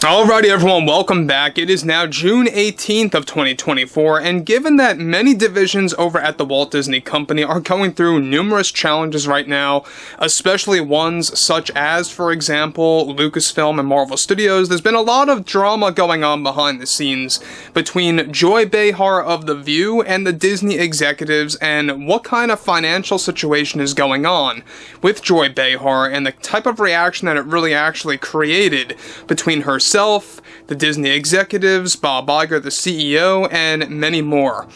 Alrighty everyone, welcome back. It is now June 18th of 2024, and given that many divisions over at the Walt Disney Company are going through numerous challenges right now, especially ones such as, for example, Lucasfilm and Marvel Studios, there's been a lot of drama going on behind the scenes between Joy Behar of The View and the Disney executives, and what kind of financial situation is going on with Joy Behar and the type of reaction that it really actually created between herself, the Disney executives, Bob Iger, the CEO, and many more.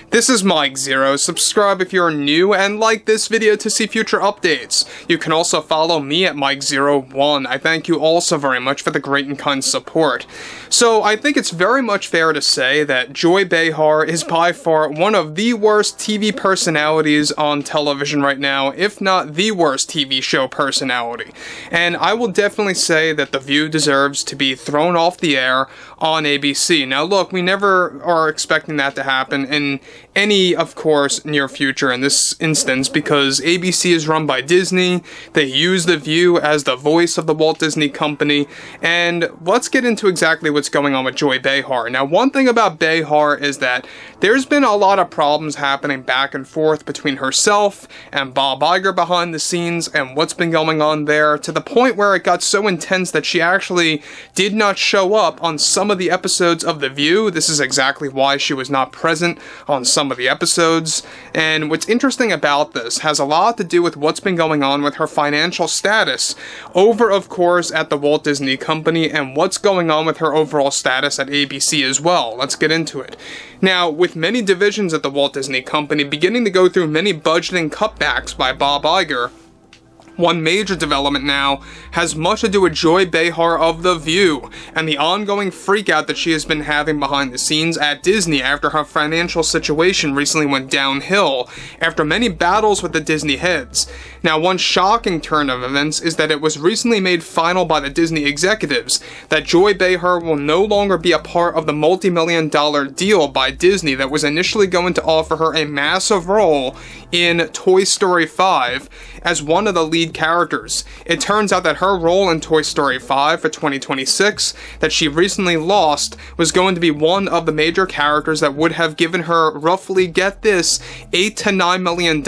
This is Mike Zero. Subscribe if you're new and like this video to see future updates. You can also follow me at Mike01. I thank you all so very much for the great and kind support. So I think it's very much fair to say that Joy Behar is by far one of the worst TV personalities on television right now, if not the worst TV show personality. And I will definitely say that The View deserves to be thrown off the air on ABC. Now look, we never are expecting that to happen in any, of course, near future in this instance, because ABC is run by Disney. They use The View as the voice of the Walt Disney Company, and let's get into exactly what's going on with Joy Behar. Now, one thing about Behar is that there's been a lot of problems happening back and forth between herself and Bob Iger behind the scenes, and what's been going on there, to the point where it got so intense that she actually did not show up on some of the episodes of The View. This is exactly why she was not present on some of the episodes, and what's interesting about this has a lot to do with what's been going on with her financial status over, of course, at the Walt Disney Company, and what's going on with her overall status at ABC as well. Let's get into it. Now, with many divisions at the Walt Disney Company beginning to go through many budgeting cutbacks by Bob Iger, one major development now has much to do with Joy Behar of The View and the ongoing freakout that she has been having behind the scenes at Disney after her financial situation recently went downhill after many battles with the Disney heads. Now, one shocking turn of events is that it was recently made final by the Disney executives that Joy Behar will no longer be a part of the multi-million-dollar deal by Disney that was initially going to offer her a massive role in Toy Story 5 as one of the lead characters. It turns out that her role in Toy Story 5 for 2026 that she recently lost was going to be one of the major characters that would have given her roughly, get this, $8 to $9 million,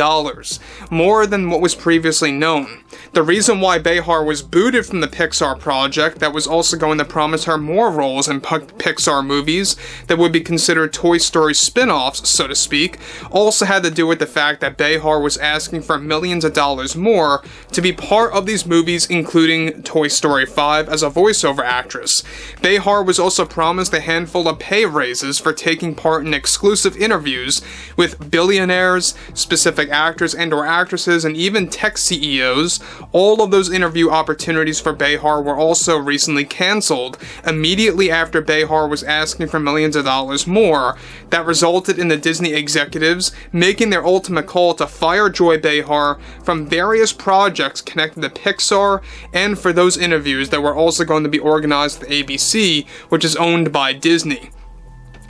more than what was previously known. The reason why Behar was booted from the Pixar project that was also going to promise her more roles in Pixar movies that would be considered Toy Story spin-offs, so to speak, also had to do with the fact that Behar was asking for millions of dollars more to be part of these movies, including Toy Story 5 as a voiceover actress. Behar was also promised a handful of pay raises for taking part in exclusive interviews with billionaires, specific actors and/or actresses, and even tech CEOs. All of those interview opportunities for Behar were also recently cancelled immediately after Behar was asking for millions of dollars more. That resulted in the Disney executives making their ultimate call to fire Joy Behar from various projects connected to Pixar and for those interviews that were also going to be organized with ABC, which is owned by Disney.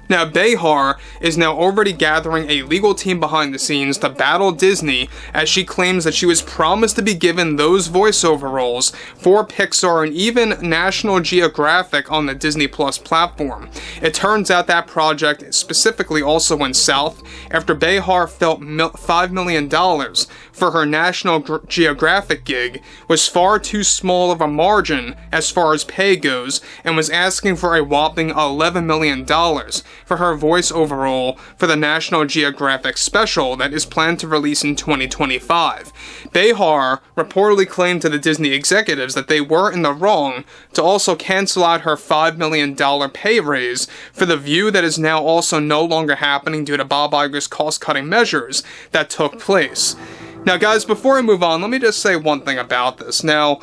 Now, Behar is now already gathering a legal team behind the scenes to battle Disney, as she claims that she was promised to be given those voiceover roles for Pixar and even National Geographic on the Disney Plus platform. It turns out that project specifically also went south after Behar felt $5 million for her National Geographic gig was far too small of a margin as far as pay goes, and was asking for a whopping $11 million for her voiceover role for the National Geographic special that is planned to release in 2025. Behar reportedly claimed to the Disney executives that they were in the wrong to also cancel out her $5 million pay raise for The View that is now also no longer happening due to Bob Iger's cost-cutting measures that took place. Now guys, before I move on, let me just say one thing about this. Now,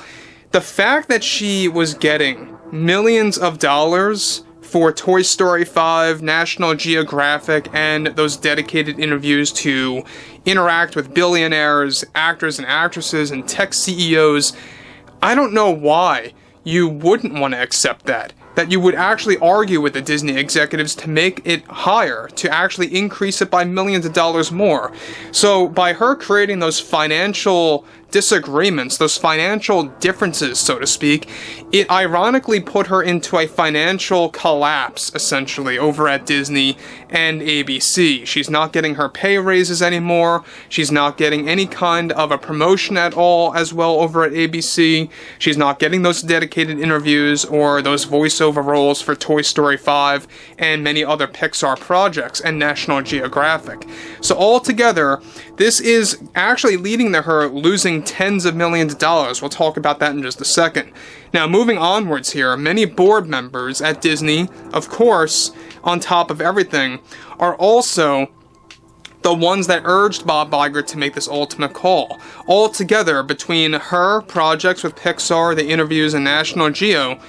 the fact that she was getting millions of dollars for Toy Story 5, National Geographic, and those dedicated interviews to interact with billionaires, actors and actresses, and tech CEOs, I don't know why you wouldn't want to accept that. that you would actually argue with the Disney executives to make it higher, to actually increase it by millions of dollars more. So by her creating those financial disagreements, those financial differences, so to speak, it ironically put her into a financial collapse, essentially, over at Disney and ABC. She's not getting her pay raises anymore. She's not getting any kind of a promotion at all as well over at ABC. She's not getting those dedicated interviews or those voiceover roles for Toy Story 5 and many other Pixar projects and National Geographic. So altogether, this is actually leading to her losing tens of millions of dollars. We'll talk about that in just a second. Now, moving onwards here, many board members at Disney, of course, on top of everything, are also the ones that urged Bob Iger to make this ultimate call. Altogether, between her projects with Pixar, the interviews, and National Geo,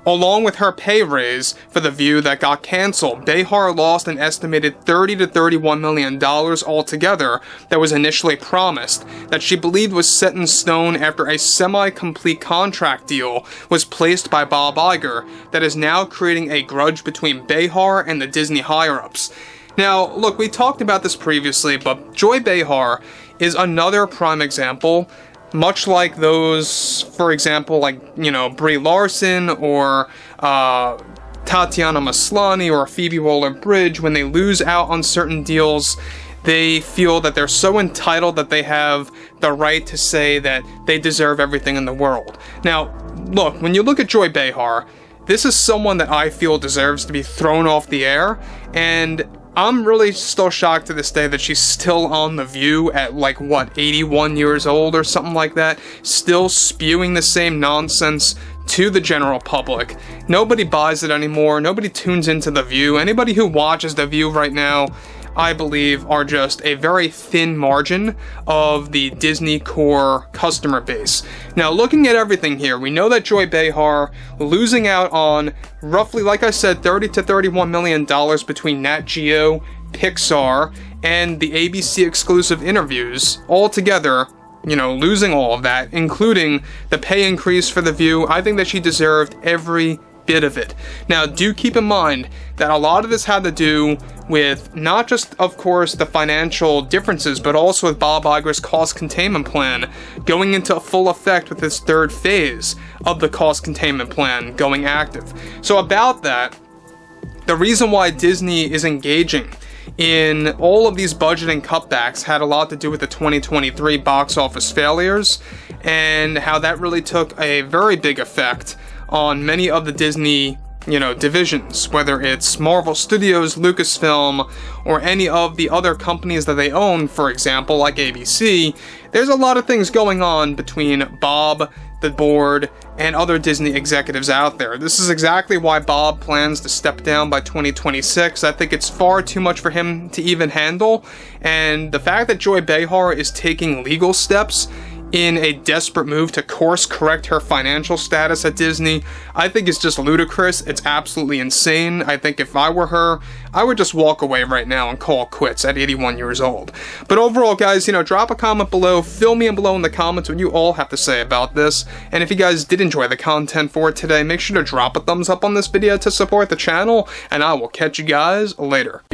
along with her pay raise for The View that got canceled, Behar lost an estimated $30 to $31 million altogether that was initially promised, that she believed was set in stone after a semi-complete contract deal was placed by Bob Iger that is now creating a grudge between Behar and the Disney higher-ups. Now, look, we talked about this previously, but Joy Behar is another prime example. Much like those, for example, like, you know, Brie Larson or Tatiana Maslany or Phoebe Waller-Bridge, when they lose out on certain deals, they feel that they're so entitled that they have the right to say that they deserve everything in the world. Now, look, when you look at Joy Behar, this is someone that I feel deserves to be thrown off the air, and I'm really still shocked to this day that she's still on The View at, like, what, 81 years old or something like that, still spewing the same nonsense to the general public. Nobody buys it anymore. Nobody tunes into The View. Anybody who watches The View right now, I believe, are just a very thin margin of the Disney core customer base. Now, looking at everything here, we know that Joy Behar losing out on roughly, like I said, $30 to $31 million between Nat Geo, Pixar, and the ABC exclusive interviews, altogether, you know, losing all of that, including the pay increase for The View. I think that she deserved every bit of it. Now, do keep in mind that a lot of this had to do with not just, of course, the financial differences, but also with Bob Iger's cost containment plan going into full effect with this third phase of the cost containment plan going active. So about that, the reason why Disney is engaging in all of these budgeting cutbacks had a lot to do with the 2023 box office failures and how that really took a very big effect on many of the Disney, you know, divisions, whether it's Marvel Studios, Lucasfilm, or any of the other companies that they own, for example, like ABC. There's a lot of things going on between Bob, the board, and other Disney executives out there. This is exactly why Bob plans to step down by 2026. I think it's far too much for him to even handle, and the fact that Joy Behar is taking legal steps in a desperate move to course correct her financial status at Disney, I think is just ludicrous. It's absolutely insane. I think if I were her, I would just walk away right now and call quits at 81 years old. But overall, guys, you know, drop a comment below, fill me in below in the comments what you all have to say about this. And if you guys did enjoy the content for today, make sure to drop a thumbs up on this video to support the channel, and I will catch you guys later.